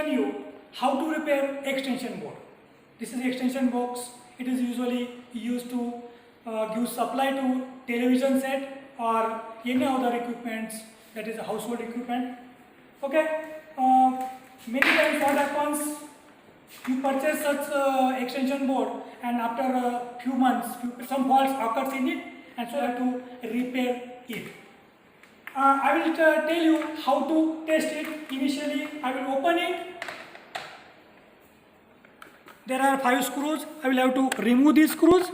explain you how to repair extension board. This is the extension box. It is usually used to give supply to television set or any other equipments, that is a household equipment. Okay, many times what happens, you purchase such extension board and after a few months some faults occurs in it, and so you have to repair it. I will tell you how to test it. Initially I will open it. There are 5 screws. I will have to remove these screws.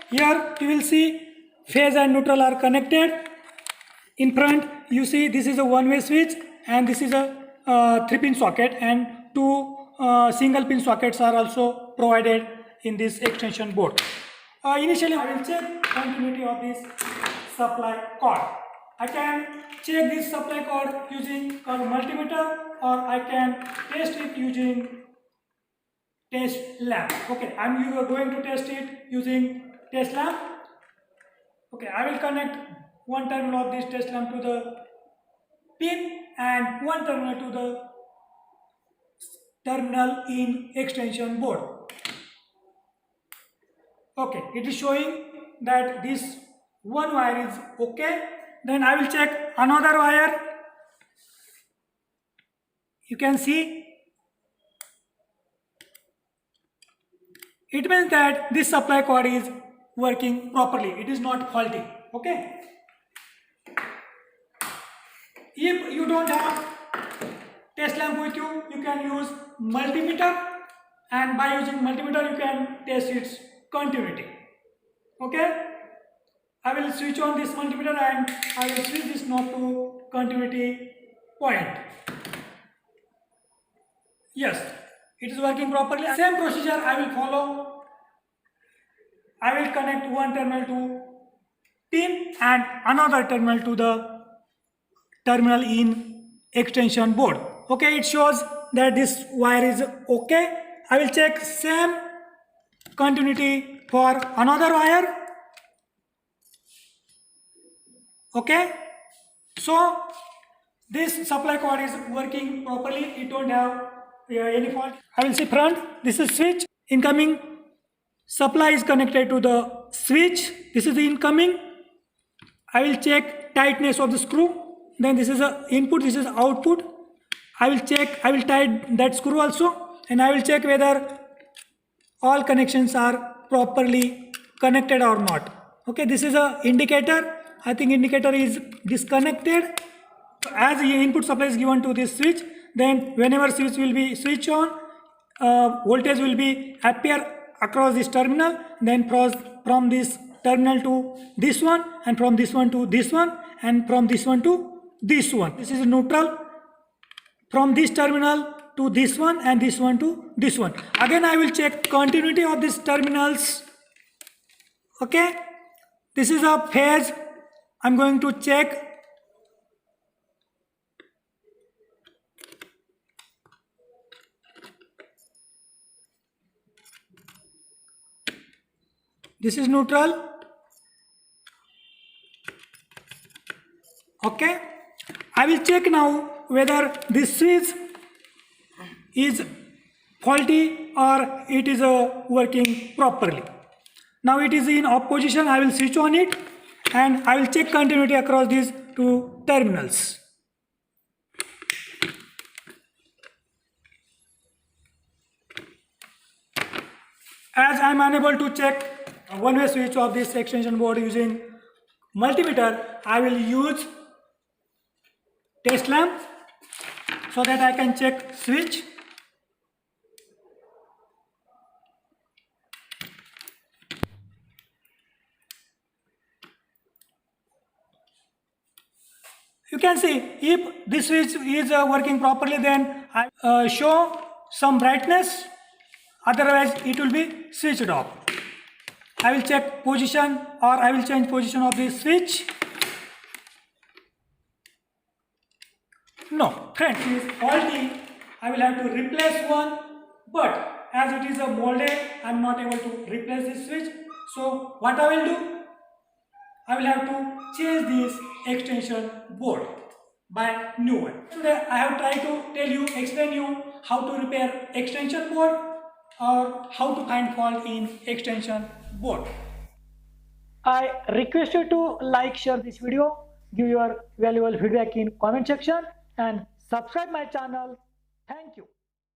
Here you will see phase and neutral are connected. In front you see this is a one-way switch and this is a 3-pin socket, and 2 single pin sockets are also provided in this extension board. Initially I will check continuity of this supply cord. I can check this supply cord using a multimeter, or I can test it using test lamp. Okay, I am going to test it using test lamp. Okay, I will connect one terminal of this test lamp to the pin and one terminal to the terminal in extension board. Okay, it is showing that this one wire is okay. Then I will check another wire. You can see it means that this supply cord is working properly. It is not faulty. Okay. If you don't have test lamp with you, you can use multimeter, and by using multimeter you can test its continuity. Okay. I will switch on this multimeter and I will switch this knob to continuity point. Yes, it is working properly. Same procedure I will follow. I will connect one terminal to pin and another terminal to the terminal in extension board. Okay, it shows that this wire is okay. I will check same continuity for another wire. Okay, so this supply cord is working properly. It don't have any fault. I will see front. This is switch. Incoming supply is connected to the switch. This is the incoming. I will check tightness of the screw. Then this is the input. This is output. I will check. I will tighten that screw also, and I will check whether all connections are properly connected or not. Okay, this is a indicator. I think indicator is disconnected. As the input supply is given to this switch, then whenever switch will be switched on, voltage will be appear across this terminal, then from this terminal to this one, and from this one to this one, and from this one to this one. This is neutral. From this terminal to this one, and this one to this one. Again I will check continuity of these terminals. Okay, this is a phase. I'm going to check. This is neutral. Okay, I will check now whether this switch is faulty or it is working properly. Now it is in off position. I will switch on it and I will check continuity across these 2 terminals. As I am unable to check a one-way switch of this extension board using multimeter, I will use test lamp so that I can check switch. You can see if this switch is working properly, then I show some brightness, otherwise it will be switched off. I will check position, or I will change position of this switch. No, friends, it is faulty. I will have to replace one, but as it is a molded, I am not able to replace this switch. So what I will do? I will have to change this extension board by new one. Today I have tried to explain you how to repair extension board or how to find fault in extension board. I request you to like, share this video, give your valuable feedback in comment section and subscribe my channel. Thank you.